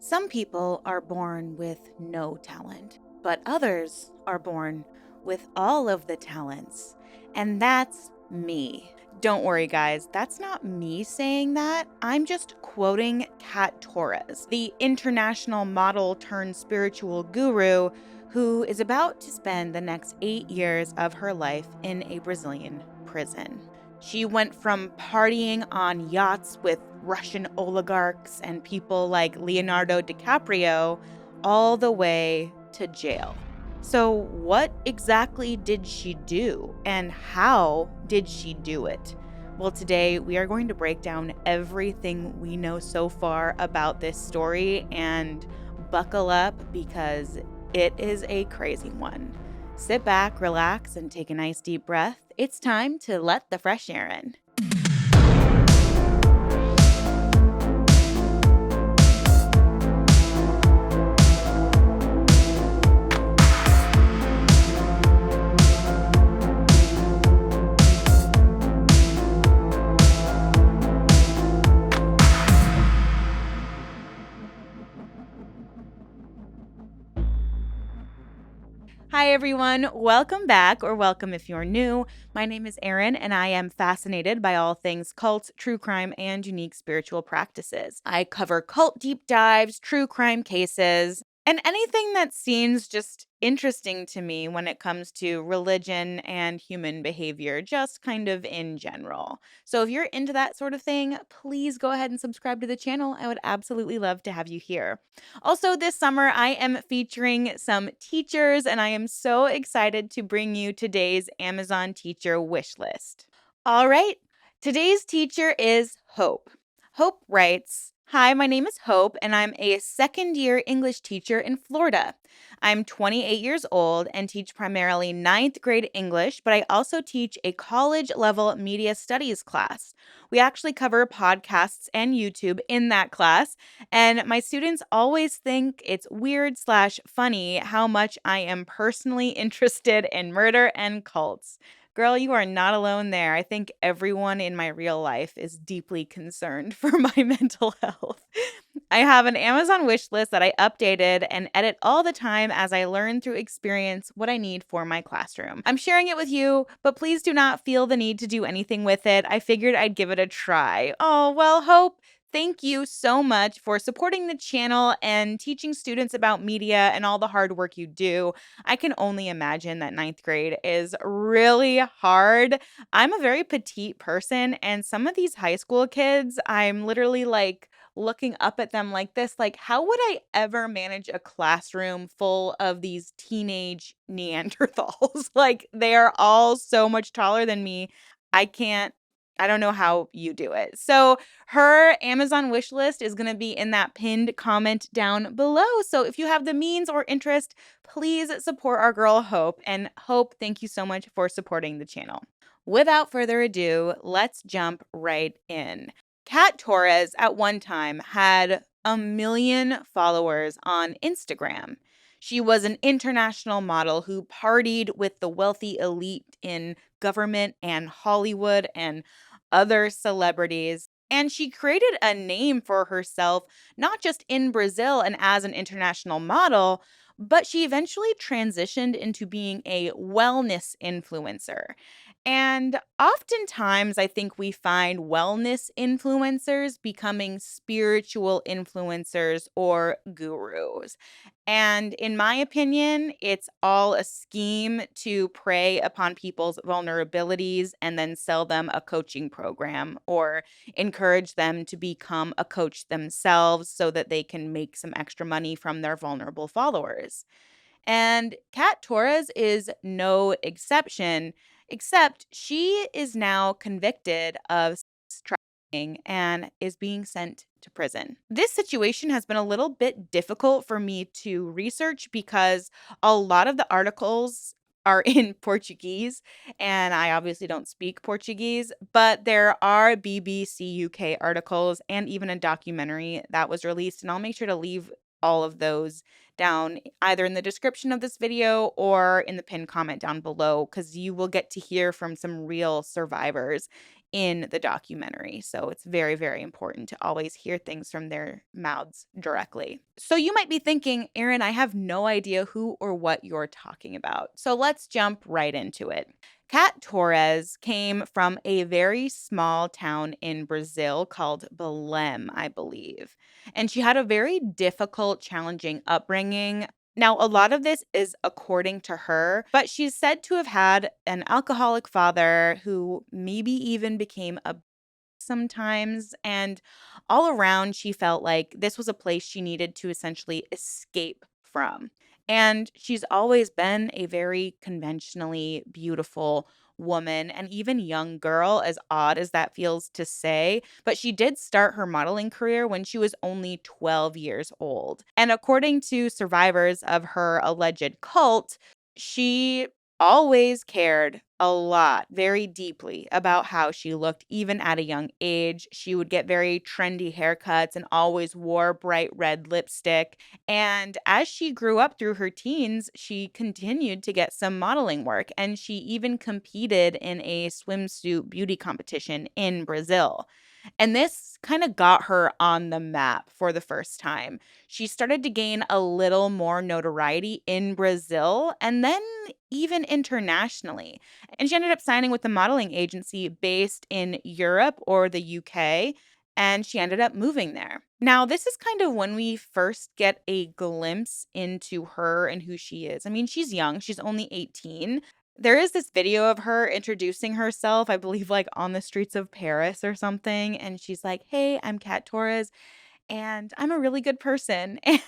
Some people are born with no talent, but others are born with all of the talents. And that's me. Don't worry, guys, that's not me saying that. I'm just quoting Kat Torres, the international model turned spiritual guru who is about to spend the next 8 years of her life in a Brazilian prison. She went from partying on yachts with Russian oligarchs and people like Leonardo DiCaprio all the way to jail. So, what exactly did she do and how did she do it? Well, today we are going to break down everything we know so far about this story and buckle up because it is a crazy one. Sit back, relax, and take a nice deep breath. It's time to let the fresh air in. Hi, everyone. Welcome back, or welcome if you're new. My name is Erin, and I am fascinated by all things cult, true crime, and unique spiritual practices. I cover cult deep dives, true crime cases, and anything that seems just interesting to me when it comes to religion and human behavior, just kind of in general. So if you're into that sort of thing, please go ahead and subscribe to the channel. I would absolutely love to have you here. Also, this summer, I am featuring some teachers, and I am so excited to bring you today's Amazon teacher wish list. All right, today's teacher is Hope. Hope writes, "Hi, my name is Hope, and I'm a second year English teacher in Florida. I'm 28 years old and teach primarily ninth grade English, but I also teach a college level media studies class. We actually cover podcasts and YouTube in that class, and my students always think it's weird/funny how much I am personally interested in murder and cults. Girl, you are not alone there. I think everyone in my real life is deeply concerned for my mental health. I have an Amazon wish list that I updated and edit all the time as I learn through experience what I need for my classroom. I'm sharing it with you, but please do not feel the need to do anything with it. I figured I'd give it a try." Oh, well, Hope, thank you so much for supporting the channel and teaching students about media and all the hard work you do. I can only imagine that ninth grade is really hard. I'm a very petite person, and some of these high school kids, I'm literally like looking up at them like this, like, how would I ever manage a classroom full of these teenage Neanderthals? Like, they are all so much taller than me. I can't. I don't know how you do it. So, her Amazon wish list is going to be in that pinned comment down below. So, if you have the means or interest, please support our girl Hope. And Hope, thank you so much for supporting the channel. Without further ado, let's jump right in. Kat Torres at one time had 1 million followers on Instagram. She was an international model who partied with the wealthy elite in government and Hollywood and other celebrities. And she created a name for herself, not just in Brazil and as an international model, but she eventually transitioned into being a wellness influencer. And oftentimes, I think we find wellness influencers becoming spiritual influencers or gurus. And in my opinion, it's all a scheme to prey upon people's vulnerabilities and then sell them a coaching program or encourage them to become a coach themselves so that they can make some extra money from their vulnerable followers. And Kat Torres is no exception, except she is now convicted of sex trafficking and is being sent to prison. This situation has been a little bit difficult for me to research because a lot of the articles are in Portuguese, and I obviously don't speak Portuguese, but there are BBC UK articles and even a documentary that was released, and I'll make sure to leave all of those down either in the description of this video or in the pinned comment down below because you will get to hear from some real survivors in the documentary. So it's very, very important to always hear things from their mouths directly. So you might be thinking, Erin, I have no idea who or what you're talking about. So let's jump right into it. Kat Torres came from a very small town in Brazil called Belém, I believe. And she had a very difficult, challenging upbringing. Now, a lot of this is according to her, but she's said to have had an alcoholic father who maybe even became a sometimes. And all around, she felt like this was a place she needed to essentially escape from. And she's always been a very conventionally beautiful woman and even young girl, as odd as that feels to say. But she did start her modeling career when she was only 12 years old. And according to survivors of her alleged cult, she always cared a lot, very deeply about how she looked, even at a young age. She would get very trendy haircuts and always wore bright red lipstick. And as she grew up through her teens, she continued to get some modeling work, and she even competed in a swimsuit beauty competition in Brazil. And this kind of got her on the map for the first time. She started to gain a little more notoriety in Brazil and then even internationally. And she ended up signing with a modeling agency based in Europe or the UK, and she ended up moving there. Now, this is kind of when we first get a glimpse into her and who she is. I mean, she's young, she's only 18. There is this video of her introducing herself, I believe, like on the streets of Paris or something. And she's like, "Hey, I'm Kat Torres and I'm a really good person." And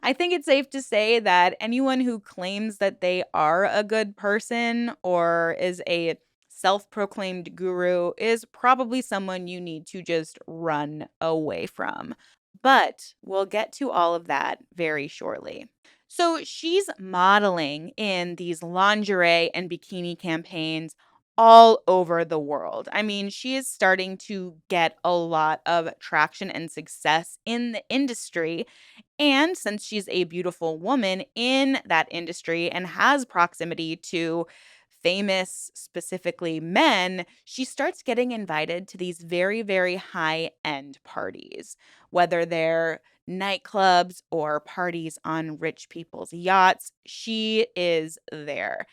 I think it's safe to say that anyone who claims that they are a good person or is a self proclaimed guru is probably someone you need to just run away from. But we'll get to all of that very shortly. So she's modeling in these lingerie and bikini campaigns all over the world. I mean, she is starting to get a lot of traction and success in the industry. And since she's a beautiful woman in that industry and has proximity to famous, specifically men, she starts getting invited to these very, very high end parties, whether they're nightclubs or parties on rich people's yachts. She is there.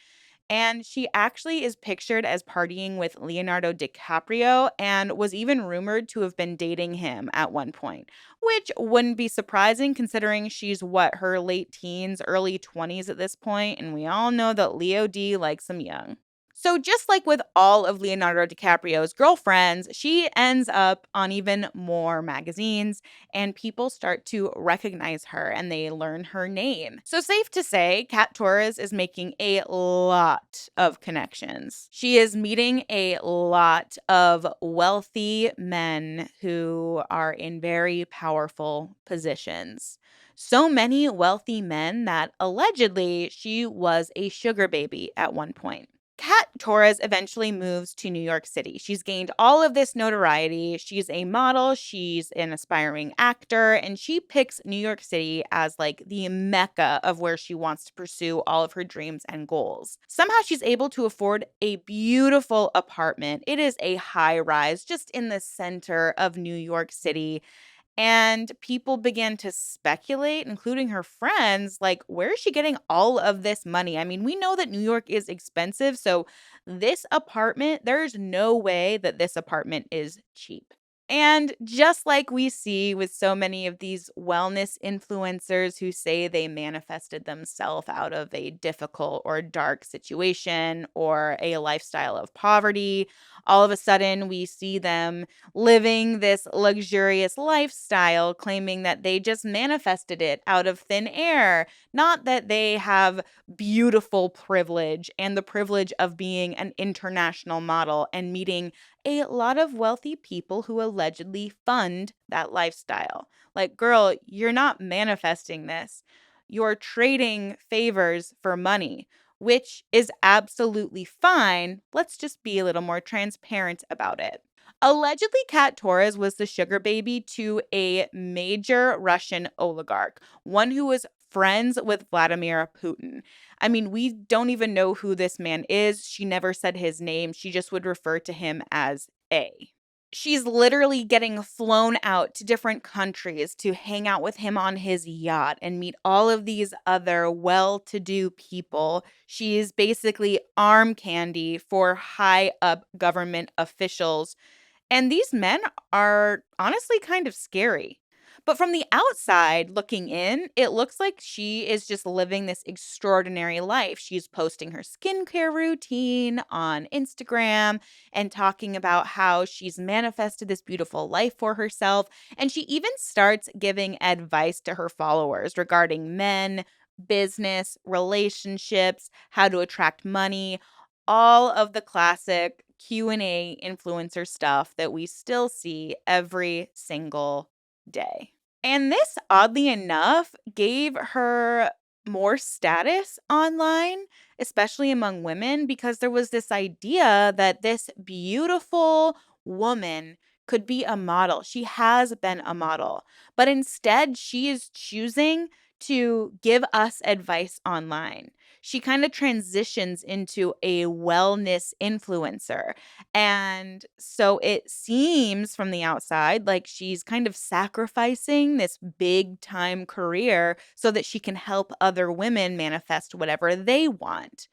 And she actually is pictured as partying with Leonardo DiCaprio and was even rumored to have been dating him at one point, which wouldn't be surprising considering she's what, her late teens, early 20s at this point, and we all know that Leo D likes him young. So, just like with all of Leonardo DiCaprio's girlfriends, she ends up on even more magazines, and people start to recognize her and they learn her name. So, safe to say, Kat Torres is making a lot of connections. She is meeting a lot of wealthy men who are in very powerful positions. So many wealthy men that allegedly she was a sugar baby at one point. Kat Torres eventually moves to New York City. She's gained all of this notoriety. She's a model, she's an aspiring actor, and she picks New York City as like the mecca of where she wants to pursue all of her dreams and goals. Somehow she's able to afford a beautiful apartment. It is a high rise just in the center of New York City. And people began to speculate, including her friends, like, where is she getting all of this money? I mean, we know that New York is expensive. So, this apartment, there's no way that this apartment is cheap. And just like we see with so many of these wellness influencers who say they manifested themselves out of a difficult or dark situation or a lifestyle of poverty, all of a sudden we see them living this luxurious lifestyle, claiming that they just manifested it out of thin air, not that they have beautiful privilege and the privilege of being an international model and meeting a lot of wealthy people who allegedly fund that lifestyle. Like, girl, you're not manifesting this. You're trading favors for money, which is absolutely fine. Let's just be a little more transparent about it. Allegedly, Kat Torres was the sugar baby to a major Russian oligarch, one who was friends with Vladimir Putin. I mean, we don't even know who this man is. She never said his name. She just would refer to him as A. She's literally getting flown out to different countries to hang out with him on his yacht and meet all of these other well-to-do people. She is basically arm candy for high up government officials, and these men are honestly kind of scary. But from the outside looking in, it looks like she is just living this extraordinary life. She's posting her skincare routine on Instagram and talking about how she's manifested this beautiful life for herself. And she even starts giving advice to her followers regarding men, business, relationships, how to attract money, all of the classic Q&A influencer stuff that we still see every single day. And this, oddly enough, gave her more status online, especially among women, because there was this idea that this beautiful woman could be a model. She has been a model, but instead, she is choosing to give us advice online. She kind of transitions into a wellness influencer. And so it seems from the outside like she's kind of sacrificing this big time career so that she can help other women manifest whatever they want.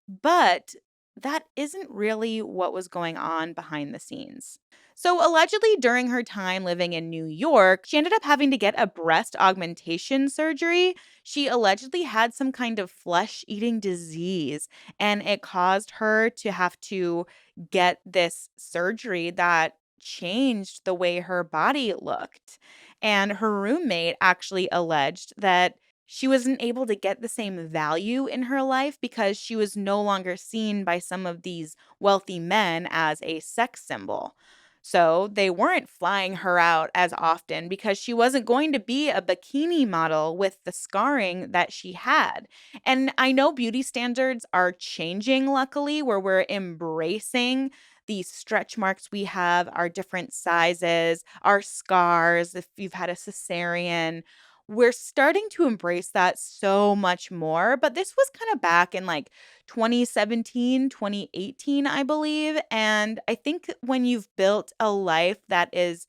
But that isn't really what was going on behind the scenes. So, allegedly, during her time living in New York, she ended up having to get a breast augmentation surgery. She allegedly had some kind of flesh eating disease, and it caused her to have to get this surgery that changed the way her body looked. And her roommate actually alleged that she wasn't able to get the same value in her life because she was no longer seen by some of these wealthy men as a sex symbol. So they weren't flying her out as often because she wasn't going to be a bikini model with the scarring that she had. And I know beauty standards are changing, luckily, where we're embracing these stretch marks we have, our different sizes, our scars, if you've had a cesarean, we're starting to embrace that so much more, but this was kind of back in like 2017, 2018, I believe. And I think when you've built a life that is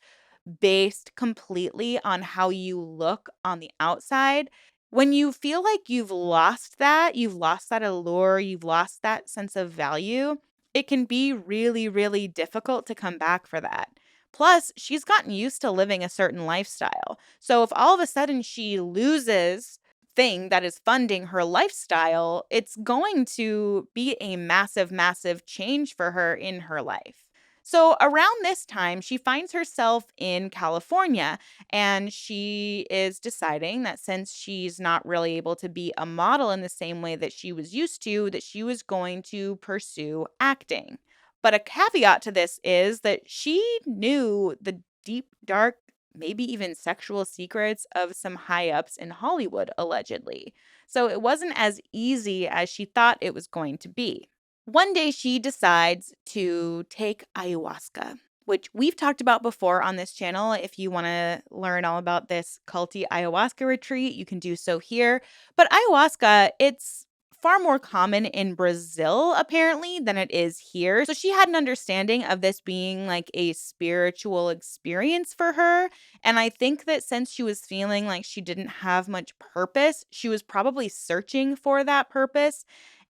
based completely on how you look on the outside, when you feel like you've lost that allure, you've lost that sense of value, it can be really, really difficult to come back for that. Plus, she's gotten used to living a certain lifestyle. So if all of a sudden she loses thing that is funding her lifestyle, it's going to be a massive, massive change for her in her life. So around this time, she finds herself in California and she is deciding that since she's not really able to be a model in the same way that she was used to, that she was going to pursue acting. But a caveat to this is that she knew the deep, dark, maybe even sexual secrets of some high ups in Hollywood, allegedly. So it wasn't as easy as she thought it was going to be. One day she decides to take ayahuasca, which we've talked about before on this channel. If you want to learn all about this culty ayahuasca retreat, you can do so here. But ayahuasca, it's far more common in Brazil, apparently, than it is here. So she had an understanding of this being like a spiritual experience for her. And I think that since she was feeling like she didn't have much purpose, she was probably searching for that purpose.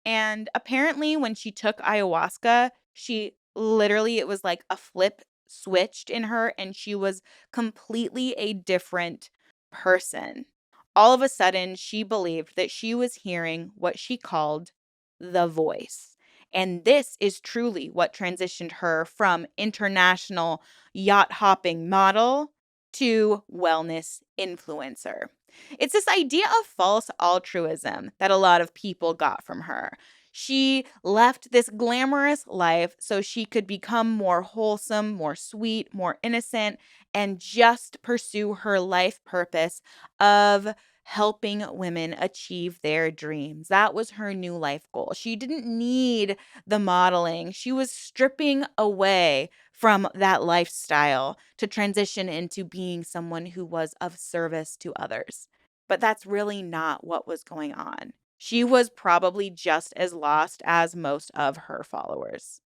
And apparently, when she took ayahuasca, she literally, it was like a flip switched in her, and she was completely a different person. All of a sudden, she believed that she was hearing what she called the voice. And this is truly what transitioned her from international yacht hopping model to wellness influencer. It's this idea of false altruism that a lot of people got from her. She left this glamorous life so she could become more wholesome, more sweet, more innocent, and just pursue her life purpose of helping women achieve their dreams. That was her new life goal. She didn't need the modeling. She was stripping away from that lifestyle to transition into being someone who was of service to others. But that's really not what was going on. She was probably just as lost as most of her followers.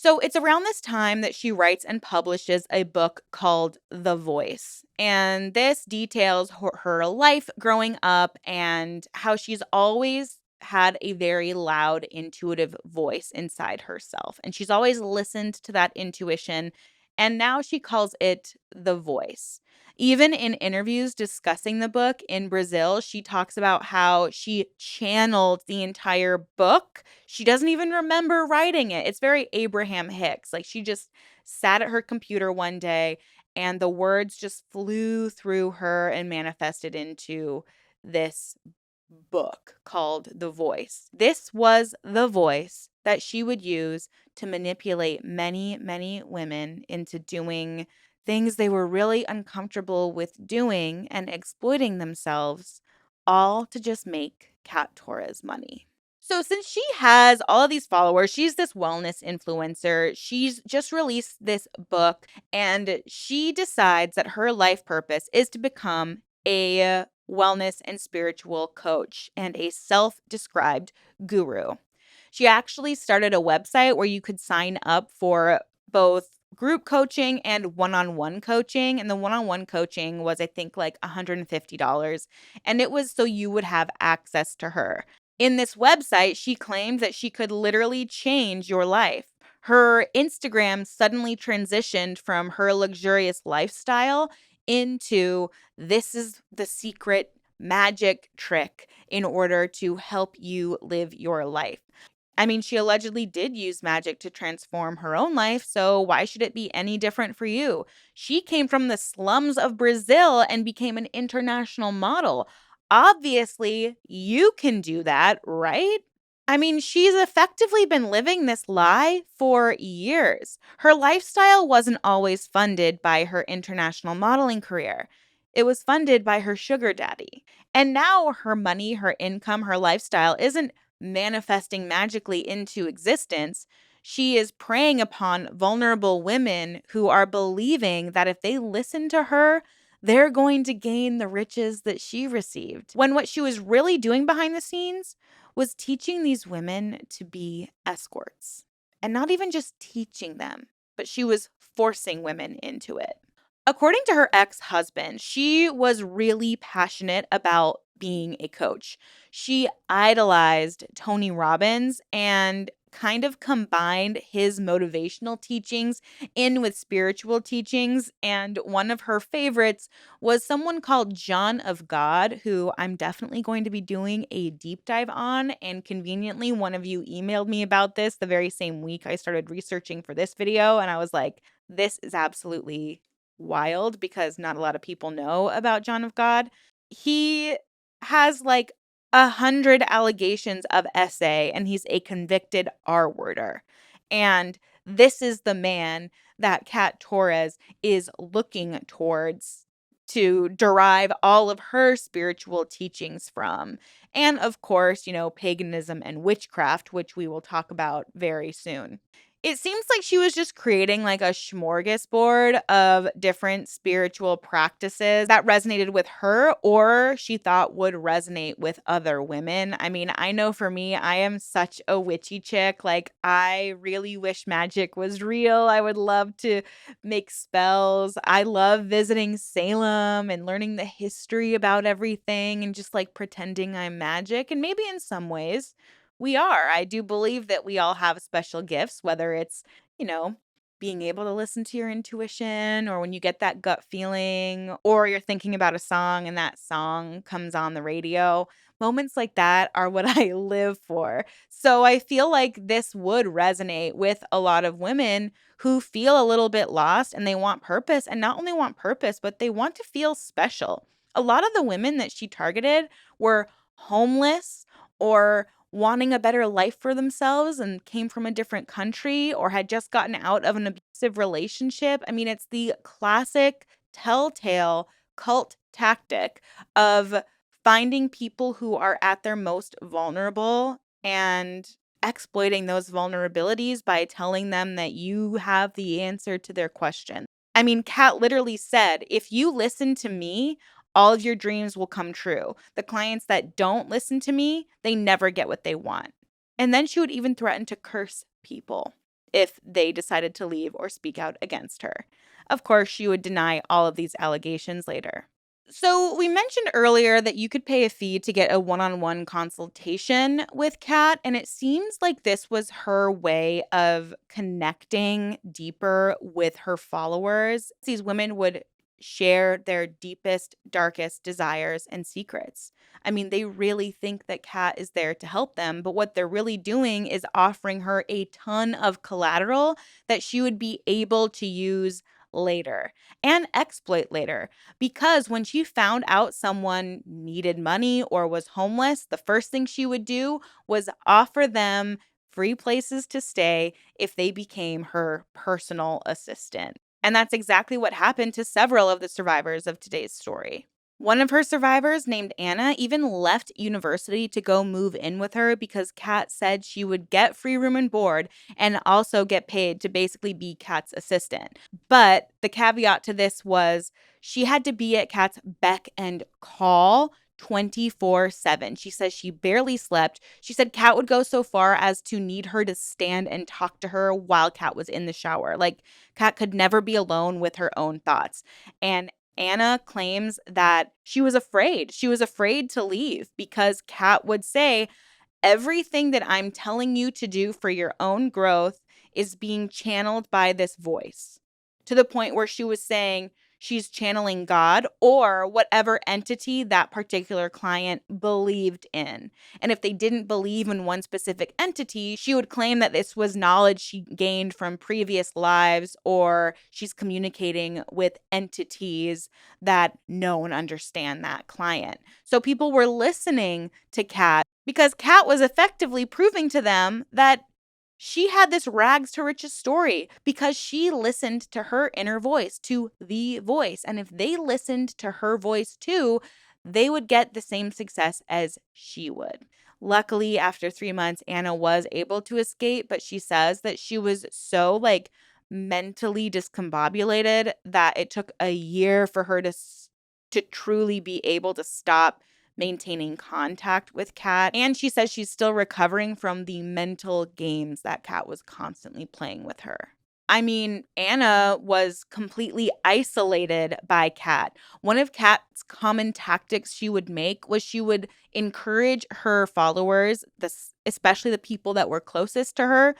So it's around this time that she writes and publishes a book called The Voice. And this details her life growing up and how she's always had a very loud, intuitive voice inside herself. And she's always listened to that intuition. And now she calls it The Voice. Even in interviews discussing the book in Brazil, she talks about how she channeled the entire book. She doesn't even remember writing it. It's very Abraham Hicks. Like she just sat at her computer one day and the words just flew through her and manifested into this book called The Voice. This was the voice that she would use to manipulate many, many women into doing things they were really uncomfortable with doing and exploiting themselves, all to just make Kat Torres money. So, since she has all of these followers, she's this wellness influencer. She's just released this book and she decides that her life purpose is to become a wellness and spiritual coach and a self described guru. She actually started a website where you could sign up for both group coaching and one on one coaching. And the one on one coaching was, I think, like $150. And it was so you would have access to her. In this website, she claimed that she could literally change your life. Her Instagram suddenly transitioned from her luxurious lifestyle into this is the secret magic trick in order to help you live your life. I mean, she allegedly did use magic to transform her own life, so why should it be any different for you? She came from the slums of Brazil and became an international model. Obviously, you can do that, right? I mean, she's effectively been living this lie for years. Her lifestyle wasn't always funded by her international modeling career. It was funded by her sugar daddy. And now her money, her income, her lifestyle isn't manifesting magically into existence. She is preying upon vulnerable women who are believing that if they listen to her, they're going to gain the riches that she received. When what she was really doing behind the scenes was teaching these women to be escorts. And not even just teaching them, but she was forcing women into it. According to her ex husband, she was really passionate about being a coach. She idolized Tony Robbins and kind of combined his motivational teachings in with spiritual teachings. And one of her favorites was someone called John of God, who I'm definitely going to be doing a deep dive on. And conveniently, one of you emailed me about this the very same week I started researching for this video. And I was like, this is absolutely wild because not a lot of people know about John of God. He has like 100 allegations of SA and he's a convicted R-worder. And this is the man that Kat Torres is looking towards to derive all of her spiritual teachings from. And of course, paganism and witchcraft, which we will talk about very soon. It seems like she was just creating like a smorgasbord of different spiritual practices that resonated with her or she thought would resonate with other women. I mean, I know for me, I am such a witchy chick. Like, I really wish magic was real. I would love to make spells. I love visiting Salem and learning the history about everything and just like pretending I'm magic. And maybe in some ways, we are. I do believe that we all have special gifts, whether it's, you know, being able to listen to your intuition or when you get that gut feeling or you're thinking about a song and that song comes on the radio. Moments like that are what I live for. So I feel like this would resonate with a lot of women who feel a little bit lost and they want purpose and not only want purpose, but they want to feel special. A lot of the women that she targeted were homeless or wanting a better life for themselves and came from a different country or had just gotten out of an abusive relationship. I mean, it's the classic telltale cult tactic of finding people who are at their most vulnerable and exploiting those vulnerabilities by telling them that you have the answer to their question. I mean, Kat literally said, if you listen to me, all of your dreams will come true. The clients that don't listen to me, they never get what they want. And then she would even threaten to curse people. if they decided to leave or speak out against her. Of course, she would deny all of these allegations later. So, we mentioned earlier that you could pay a fee to get a one-on-one consultation with Kat, and it seems like this was her way of connecting deeper with her followers. These women would share their deepest, darkest desires and secrets. I mean, they really think that Kat is there to help them, but what they're really doing is offering her a ton of collateral that she would be able to use later and exploit later. Because when she found out someone needed money or was homeless, the first thing she would do was offer them free places to stay if they became her personal assistant. And that's exactly what happened to several of the survivors of today's story. One of her survivors, named Anna, even left university to go move in with her because Kat said she would get free room and board and also get paid to basically be Kat's assistant. But the caveat to this was she had to be at Kat's beck and call 24/7. She says she barely slept. She said Kat would go so far as to need her to stand and talk to her while Kat was in the shower. Like, Kat could never be alone with her own thoughts. And Anna claims that she was afraid. She was afraid to leave because Kat would say, everything that I'm telling you to do for your own growth is being channeled by this voice, to the point where she was saying she's channeling God or whatever entity that particular client believed in. And if they didn't believe in one specific entity, she would claim that this was knowledge she gained from previous lives, or she's communicating with entities that know and understand that client. So people were listening to Kat because Kat was effectively proving to them that she had this rags to riches story because she listened to her inner voice, to the voice. And if they listened to her voice too, they would get the same success as she would. Luckily, after 3 months, Anna was able to escape, but she says that she was so mentally discombobulated that it took a year for her to truly be able to stop maintaining contact with Kat. And she says she's still recovering from the mental games that Kat was constantly playing with her. I mean, Anna was completely isolated by Kat. One of Kat's common tactics she would make was she would encourage her followers, especially the people that were closest to her,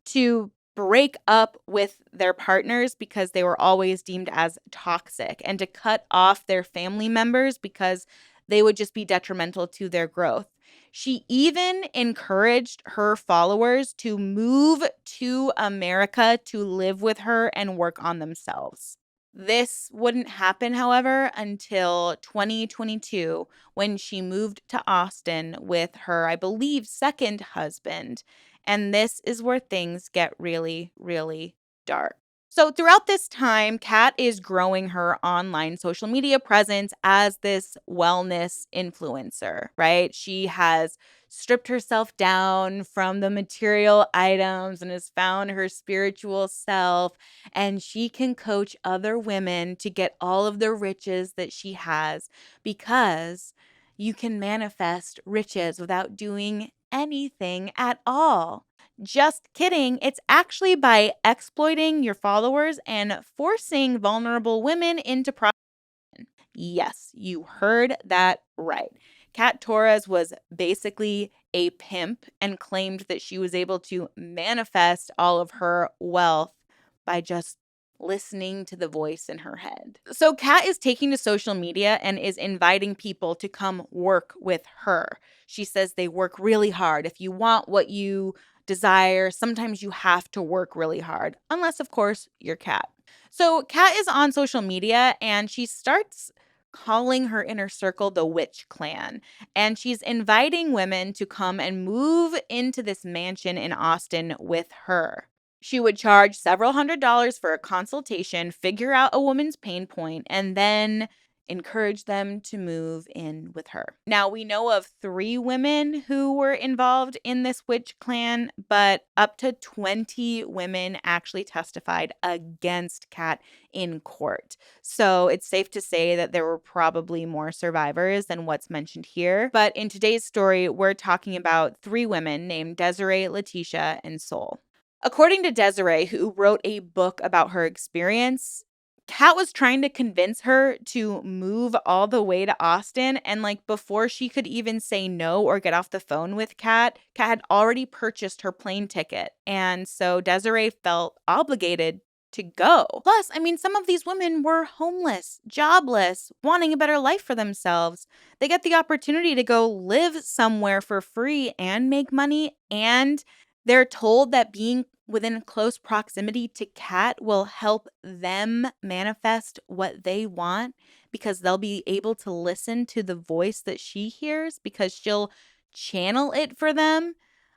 to break up with their partners because they were always deemed as toxic, and to cut off their family members because they would just be detrimental to their growth. She even encouraged her followers to move to America to live with her and work on themselves. This wouldn't happen, however, until 2022 when she moved to Austin with her, I believe, second husband. And this is where things get really, really dark. So, throughout this time, Kat is growing her online social media presence as this wellness influencer, right? She has stripped herself down from the material items and has found her spiritual self. And she can coach other women to get all of the riches that she has, because you can manifest riches without doing anything at all. Just kidding. It's actually by exploiting your followers and forcing vulnerable women into prostitution. Yes, you heard that right. Kat Torres was basically a pimp and claimed that she was able to manifest all of her wealth by just listening to the voice in her head. So Kat is taking to social media and is inviting people to come work with her. She says they work really hard. If you want what you desire, sometimes you have to work really hard, unless, of course, you're Kat. So Kat is on social media and she starts calling her inner circle the Witch Clan. And she's inviting women to come and move into this mansion in Austin with her. She would charge several $100s for a consultation, figure out a woman's pain point, and then encourage them to move in with her. Now, we know of 3 women who were involved in this witch clan, but up to 20 women actually testified against Kat in court. So it's safe to say that there were probably more survivors than what's mentioned here. But in today's story, we're talking about 3 women named Desiree, Letitia, and Sol. According to Desiree, who wrote a book about her experience, Kat was trying to convince her to move all the way to Austin. And like before she could even say no or get off the phone with Kat had already purchased her plane ticket. And so Desiree felt obligated to go. Plus, I mean, some of these women were homeless, jobless, wanting a better life for themselves. They get the opportunity to go live somewhere for free and make money, and they're told that being within close proximity to Kat will help them manifest what they want because they'll be able to listen to the voice that she hears because she'll channel it for them.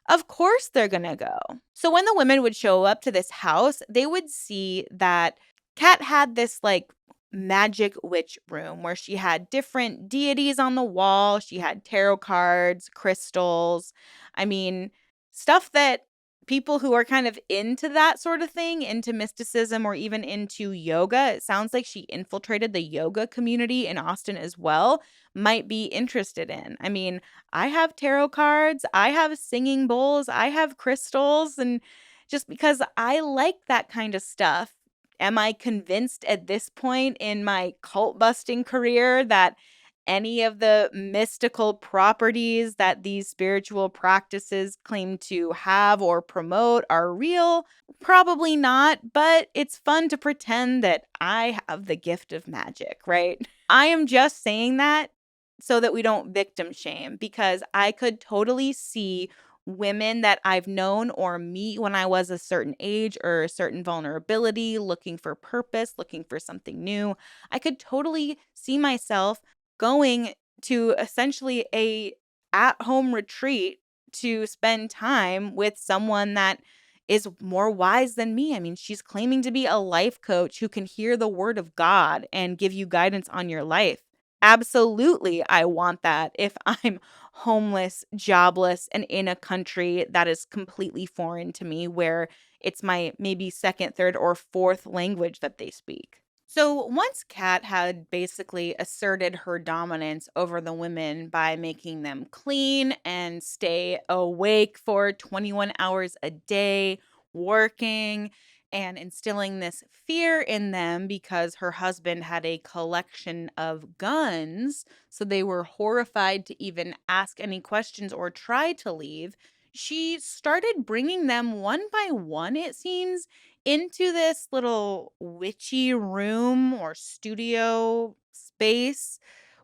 Of course, they're going to go. So, when the women would show up to this house, they would see that Kat had this like magic witch room where she had different deities on the wall. She had tarot cards, crystals. I mean, stuff that people who are kind of into that sort of thing, into mysticism or even into yoga, it sounds like she infiltrated the yoga community in Austin as well, might be interested in. I mean, I have tarot cards, I have singing bowls, I have crystals, and just because I like that kind of stuff, am I convinced at this point in my cult busting career that any of the mystical properties that these spiritual practices claim to have or promote are real? Probably not, but it's fun to pretend that I have the gift of magic, right? I am just saying that so that we don't victim shame because I could totally see women that I've known or meet when I was a certain age or a certain vulnerability, looking for purpose, looking for something new. I could totally see myself going to essentially a at-home retreat to spend time with someone that is more wise than me. I mean, she's claiming to be a life coach who can hear the word of God and give you guidance on your life. Absolutely, I want that if I'm homeless, jobless, and in a country that is completely foreign to me where it's my maybe second, third, or fourth language that they speak. So once Kat had basically asserted her dominance over the women by making them clean and stay awake for 21 hours a day, working and instilling this fear in them because her husband had a collection of guns, so they were horrified to even ask any questions or try to leave. She started bringing them one by one, it seems, into this little witchy room or studio space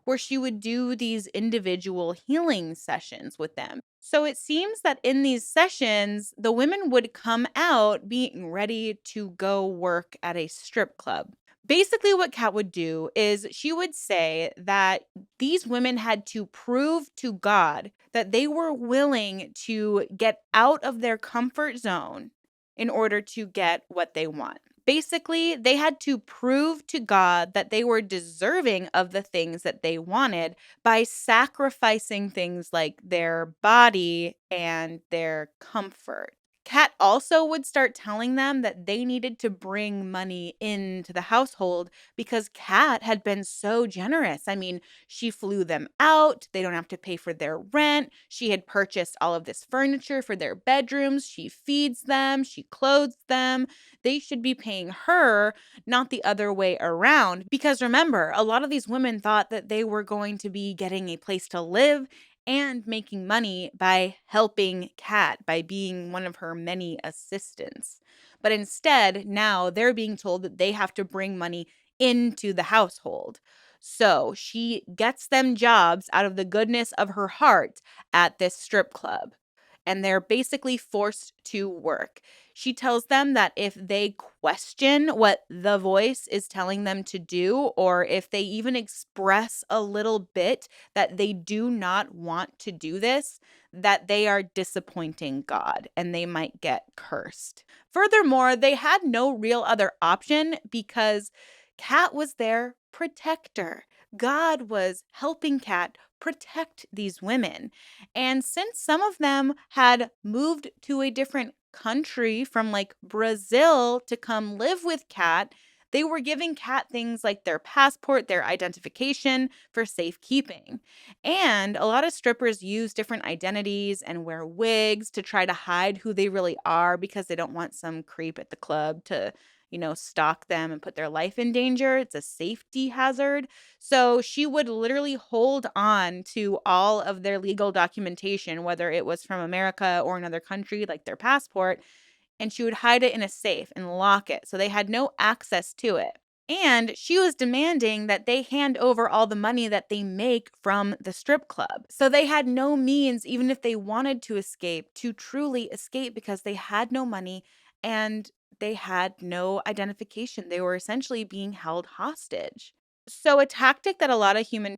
where she would do these individual healing sessions with them. So it seems that in these sessions, the women would come out being ready to go work at a strip club. Basically, what Kat would do is she would say that these women had to prove to God that they were willing to get out of their comfort zone in order to get what they want. Basically, they had to prove to God that they were deserving of the things that they wanted by sacrificing things like their body and their comfort. Kat also would start telling them that they needed to bring money into the household because Kat had been so generous. I mean, she flew them out. They don't have to pay for their rent. She had purchased all of this furniture for their bedrooms. She feeds them. She clothes them. They should be paying her, not the other way around. Because remember, a lot of these women thought that they were going to be getting a place to live and making money by helping Kat, by being one of her many assistants. But instead, now they're being told that they have to bring money into the household. So she gets them jobs out of the goodness of her heart at this strip club. And they're basically forced to work. She tells them that if they question what the voice is telling them to do, or if they even express a little bit that they do not want to do this, that they are disappointing God and they might get cursed. Furthermore, they had no real other option because Kat was their protector. God was helping Kat protect these women. And since some of them had moved to a different country from like Brazil to come live with Kat, They were giving Kat things like their passport, their identification for safekeeping. And a lot of strippers use different identities and wear wigs to try to hide who they really are because they don't want some creep at the club to, stalk them and put their life in danger. It's a safety hazard. So she would literally hold on to all of their legal documentation, whether it was from America or another country, like their passport, and she would hide it in a safe and lock it so they had no access to it. And she was demanding that they hand over all the money that they make from the strip club. So they had no means, even if they wanted to escape, to truly escape because they had no money and they had no identification. They were essentially being held hostage. So, a tactic that a lot of human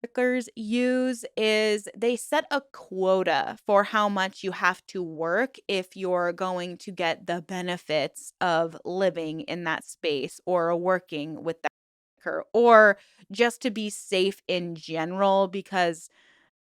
traffickers use is they set a quota for how much you have to work if you're going to get the benefits of living in that space or working with that trafficker, or just to be safe in general because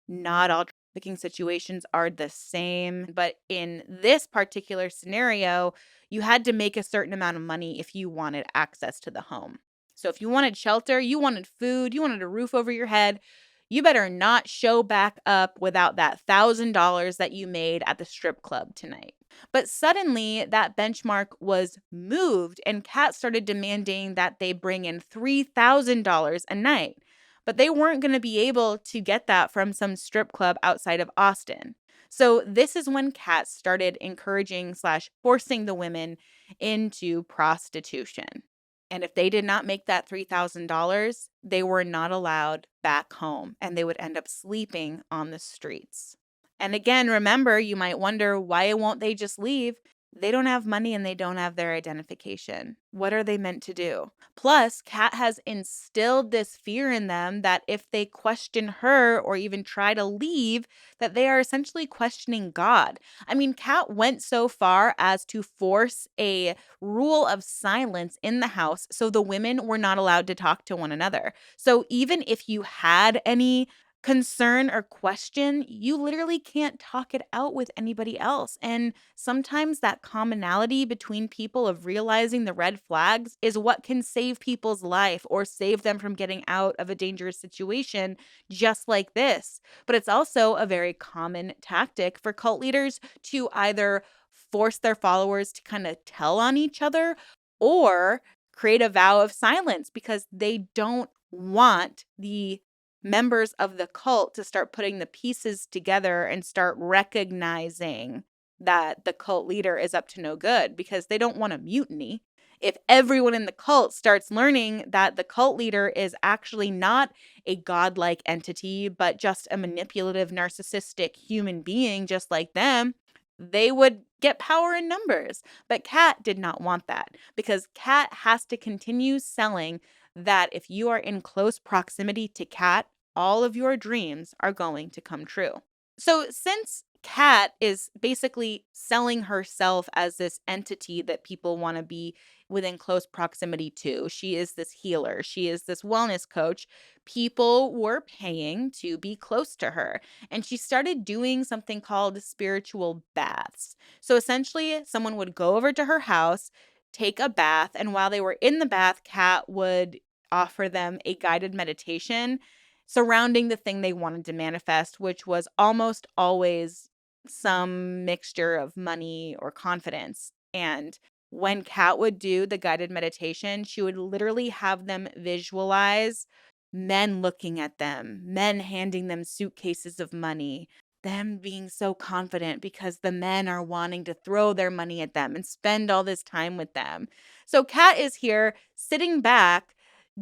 not all trafficking situations are the same, but in this particular scenario, you had to make a certain amount of money if you wanted access to the home. So if you wanted shelter, you wanted food, you wanted a roof over your head, you better not show back up without that $1,000 that you made at the strip club tonight. But suddenly, that benchmark was moved, and Kat started demanding that they bring in $3,000 a night. But they weren't going to be able to get that from some strip club outside of Austin. So this is when Kat started encouraging slash forcing the women into prostitution. And if they did not make that $3,000, they were not allowed back home and they would end up sleeping on the streets. And again, remember, you might wonder, why won't they just leave? They don't have money and they don't have their identification. What are they meant to do? Plus, Kat has instilled this fear in them that if they question her or even try to leave, that they are essentially questioning God. I mean, Kat went so far as to force a rule of silence in the house so the women were not allowed to talk to one another. So even if you had any concern or question, you literally can't talk it out with anybody else. And sometimes that commonality between people of realizing the red flags is what can save people's life or save them from getting out of a dangerous situation just like this. But it's also a very common tactic for cult leaders to either force their followers to kind of tell on each other or create a vow of silence because they don't want the members of the cult to start putting the pieces together and start recognizing that the cult leader is up to no good because they don't want a mutiny. If everyone in the cult starts learning that the cult leader is actually not a godlike entity, but just a manipulative, narcissistic human being just like them, they would get power in numbers. But Kat did not want that because Kat has to continue selling that if you are in close proximity to Kat, all of your dreams are going to come true. So, since Kat is basically selling herself as this entity that people want to be within close proximity to, she is this healer, she is this wellness coach. People were paying to be close to her. And she started doing something called spiritual baths. So, essentially, someone would go over to her house, take a bath, and while they were in the bath, Kat would offer them a guided meditation surrounding the thing they wanted to manifest, which was almost always some mixture of money or confidence. And when Kat would do the guided meditation, she would literally have them visualize men looking at them, men handing them suitcases of money, them being so confident because the men are wanting to throw their money at them and spend all this time with them. So Kat is here sitting back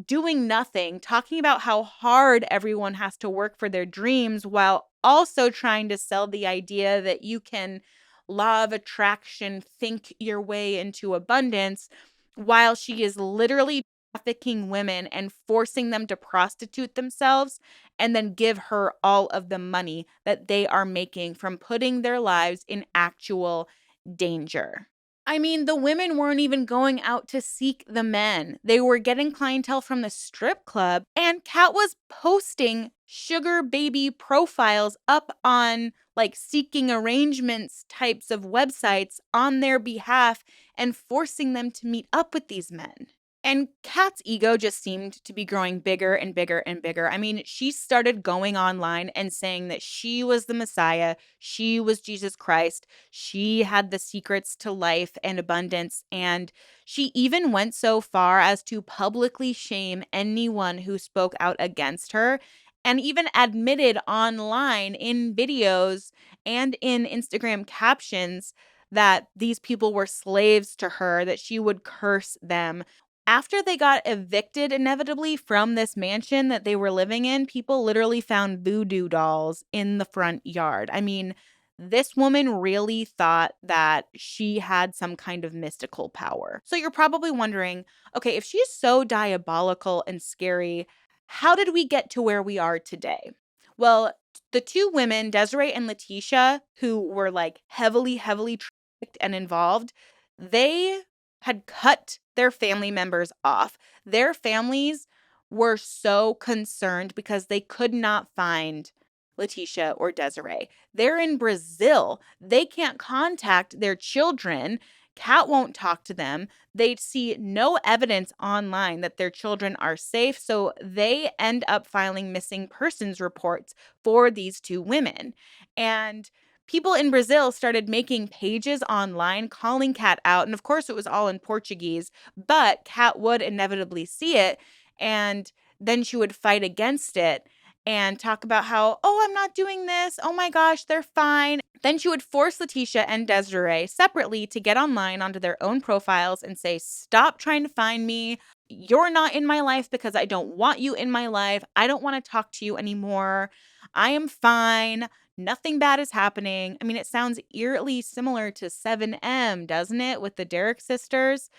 doing nothing, talking about how hard everyone has to work for their dreams while also trying to sell the idea that you can law of attraction, think your way into abundance, while she is literally trafficking women and forcing them to prostitute themselves and then give her all of the money that they are making from putting their lives in actual danger. I mean, the women weren't even going out to seek the men. They were getting clientele from the strip club, and Kat was posting sugar baby profiles up on like seeking arrangements types of websites on their behalf and forcing them to meet up with these men. And Kat's ego just seemed to be growing bigger and bigger and bigger. I mean, she started going online and saying that she was the Messiah, she was Jesus Christ, she had the secrets to life and abundance. And she even went so far as to publicly shame anyone who spoke out against her, and even admitted online in videos and in Instagram captions that these people were slaves to her, that she would curse them. After they got evicted inevitably from this mansion that they were living in, people literally found voodoo dolls in the front yard. I mean, this woman really thought that she had some kind of mystical power. So you're probably wondering, okay, if she's so diabolical and scary, how did we get to where we are today? Well, the two women, Desiree and Letitia, who were like heavily trafficked and involved, they had cut their family members off. Their families were so concerned because they could not find Letitia or Desiree. They're in Brazil. They can't contact their children. Kat won't talk to them. They see no evidence online that their children are safe. So they end up filing missing persons reports for these two women. And people in Brazil started making pages online calling Kat out. And of course, it was all in Portuguese, but Kat would inevitably see it. And then she would fight against it and talk about how, oh, I'm not doing this. Oh my gosh, they're fine. Then she would force Letitia and Desiree separately to get online onto their own profiles and say, stop trying to find me. You're not in my life because I don't want you in my life. I don't want to talk to you anymore. I am fine. Nothing bad is happening. I mean, it sounds eerily similar to 7M, doesn't it? With the Derrick sisters.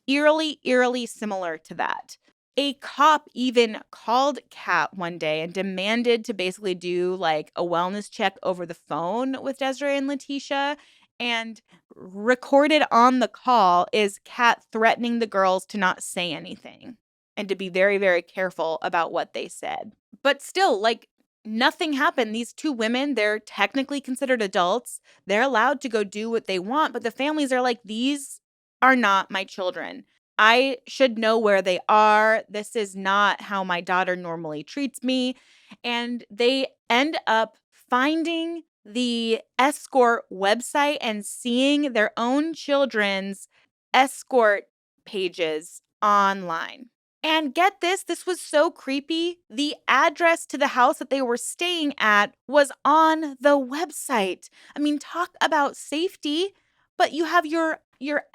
Eerily similar to that. A cop even called Kat one day and demanded to basically do like a wellness check over the phone with Desiree and Letitia. And recorded on the call is Kat threatening the girls to not say anything and to be very careful about what they said. But still, like, nothing happened. These two women, they're technically considered adults. They're allowed to go do what they want, but the families are like, these are not my children. I should know where they are. This is not how my daughter normally treats me. And they end up finding the escort website and seeing their own children's escort pages online. And get this, this was so creepy. The address to the house that they were staying at was on the website. I mean, talk about safety, but you have your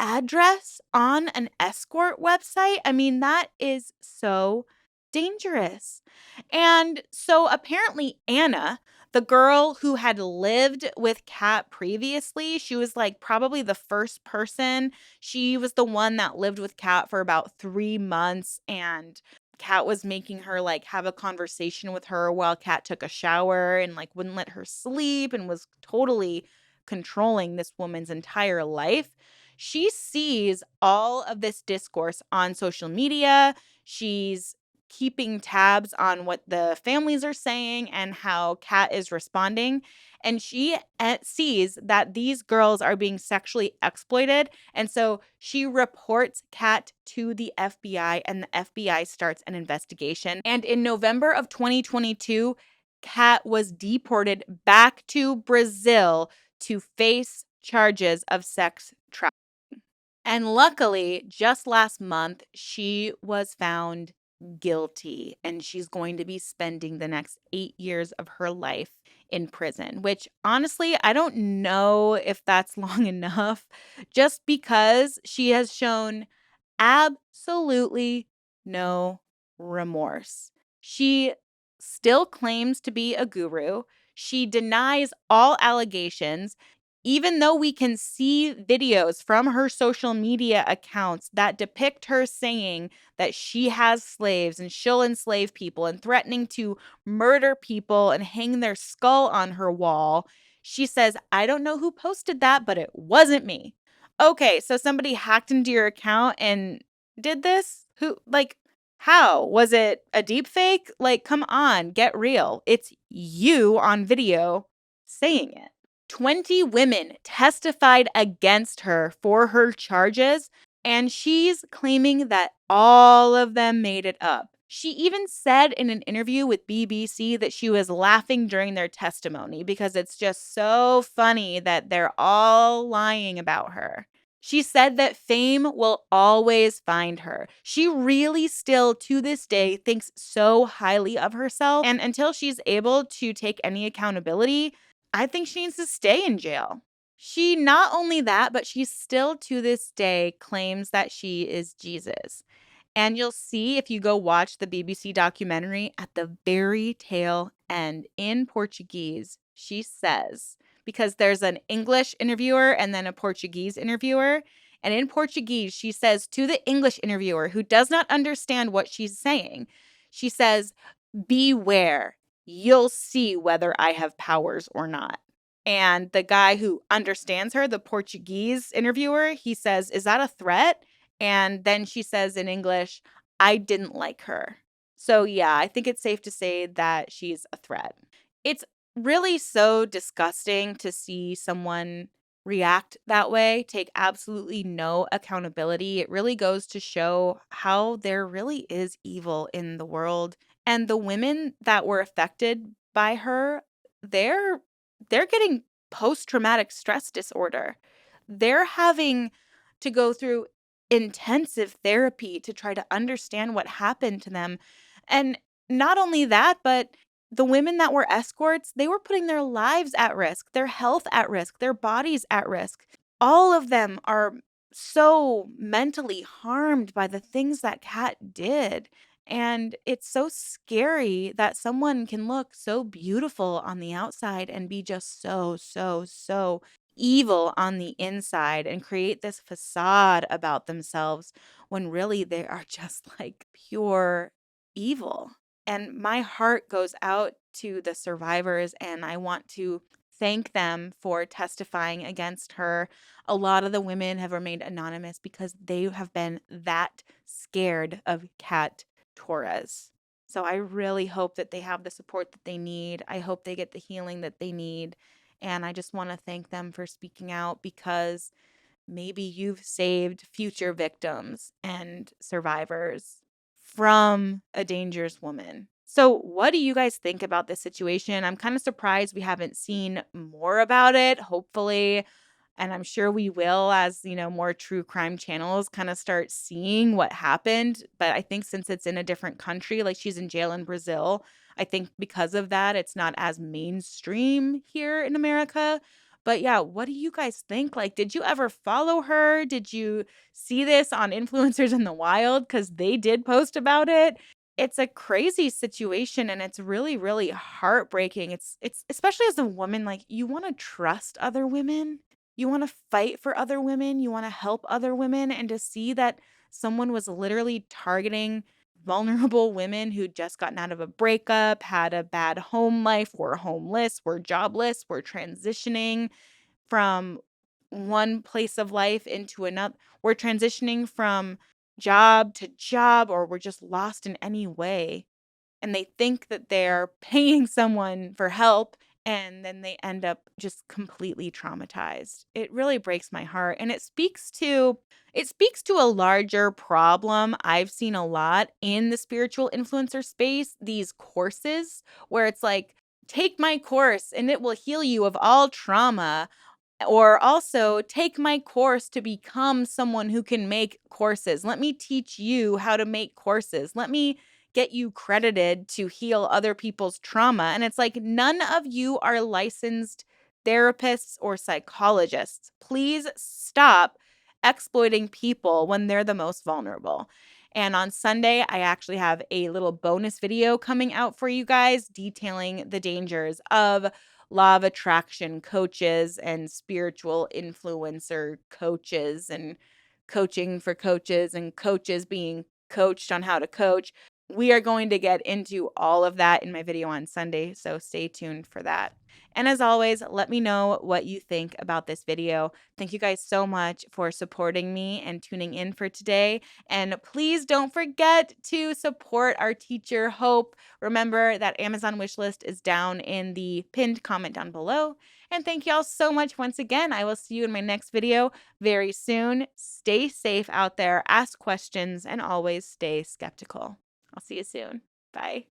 address on an escort website. I mean, that is so dangerous. And so apparently Anna, the girl who had lived with Kat previously, she was like probably the first person. She was the one that lived with Kat for about 3 months, and Kat was making her like have a conversation with her while Kat took a shower and like wouldn't let her sleep and was totally controlling this woman's entire life. She sees all of this discourse on social media. She's keeping tabs on what the families are saying and how Kat is responding. And she sees that these girls are being sexually exploited. And so she reports Kat to the FBI, and the FBI starts an investigation. And in November of 2022, Kat was deported back to Brazil to face charges of sex trafficking. And luckily, just last month, she was found guilty, and she's going to be spending the next 8 years of her life in prison, which honestly, I don't know if that's long enough, just because she has shown absolutely no remorse. She still claims to be a guru. She denies all allegations, even though we can see videos from her social media accounts that depict her saying that she has slaves and she'll enslave people and threatening to murder people and hang their skull on her wall. She says, I don't know who posted that, but it wasn't me. Okay, so somebody hacked into your account and did this? Who, like, how? Was it a deep fake? Like, come on, get real. It's you on video saying it. 20 women testified against her for her charges, and she's claiming that all of them made it up. She even said in an interview with BBC that she was laughing during their testimony because it's just so funny that they're all lying about her. She said that fame will always find her. She really still, to this day, thinks so highly of herself. And until she's able to take any accountability, I think she needs to stay in jail. She not only that, but she still to this day claims that she is Jesus. And you'll see if you go watch the BBC documentary at the very tail end in Portuguese, she says, because there's an English interviewer and then a Portuguese interviewer. And in Portuguese, she says to the English interviewer who does not understand what she's saying, she says, "Beware, you'll see whether I have powers or not." And the guy who understands her, the Portuguese interviewer, he says, "Is that a threat?" And then she says in English, "I didn't like her." So, yeah, I think it's safe to say that she's a threat. It's really so disgusting to see someone react that way, take absolutely no accountability. It really goes to show how there really is evil in the world. And the women that were affected by her, they're they're getting post-traumatic stress disorder. They're having to go through intensive therapy to try to understand what happened to them. And not only that, but the women that were escorts, they were putting their lives at risk, their health at risk, their bodies at risk. All of them are so mentally harmed by the things that Kat did. And it's so scary that someone can look so beautiful on the outside and be just so evil on the inside and create this facade about themselves when really they are just like pure evil. And my heart goes out to the survivors, and I want to thank them for testifying against her. A lot of the women have remained anonymous because they have been that scared of Kat Torres. So I really hope that they have the support that they need. I hope they get the healing that they need. And I just want to thank them for speaking out because maybe you've saved future victims and survivors from a dangerous woman. So, what do you guys think about this situation? I'm kind of surprised we haven't seen more about it. Hopefully, and I'm sure we will as, more true crime channels kind of start seeing what happened. But I think since it's in a different country, like she's in jail in Brazil, I think because of that, it's not as mainstream here in America. But yeah, what do you guys think? Like, did you ever follow her? Did you see this on influencers in the wild? Because they did post about it. It's a crazy situation and it's really, really heartbreaking. It's especially as a woman, like you want to trust other women. You want to fight for other women, you want to help other women, and to see that someone was literally targeting vulnerable women who just gotten out of a breakup, had a bad home life, were homeless, were jobless, were transitioning from one place of life into another. We're transitioning from job to job, or we're just lost in any way, and they think that they're paying someone for help and then they end up just completely traumatized. It really breaks my heart and it speaks to a larger problem I've seen a lot in the spiritual influencer space, these courses where it's like take my course and it will heal you of all trauma, or also take my course to become someone who can make courses. Let me teach you how to make courses. Let me get you credited to heal other people's trauma. And it's like, none of you are licensed therapists or psychologists. Please stop exploiting people when they're the most vulnerable. And on Sunday, I actually have a little bonus video coming out for you guys detailing the dangers of law of attraction coaches and spiritual influencer coaches and coaching for coaches and coaches being coached on how to coach. We are going to get into all of that in my video on Sunday, so stay tuned for that. And as always, let me know what you think about this video. Thank you guys so much for supporting me and tuning in for today. And please don't forget to support our teacher, Hope. Remember that Amazon wishlist is down in the pinned comment down below. And thank y'all so much once again. I will see you in my next video very soon. Stay safe out there, ask questions, and always stay skeptical. I'll see you soon. Bye.